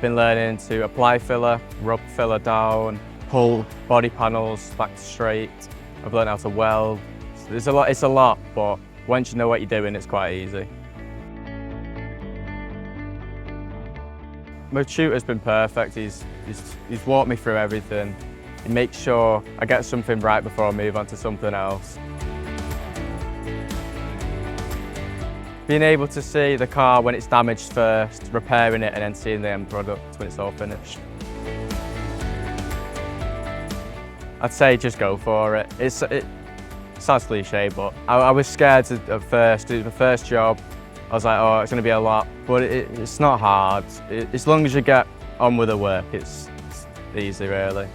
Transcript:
Been learning to apply filler, rub filler down, pull body panels back straight. I've learned how to weld. It's a lot, but once you know what you're doing, it's quite easy. My tutor's been perfect. He's walked me through everything. He makes sure I get something right before I move on to something else. Being able to see the car when it's damaged first, repairing it, and then seeing the end product when it's all finished. I'd say just go for it. It sounds cliche, but I was scared at first. It was my first job. I was like, oh, it's going to be a lot, but it's not hard. As long as you get on with the work, it's easy, really.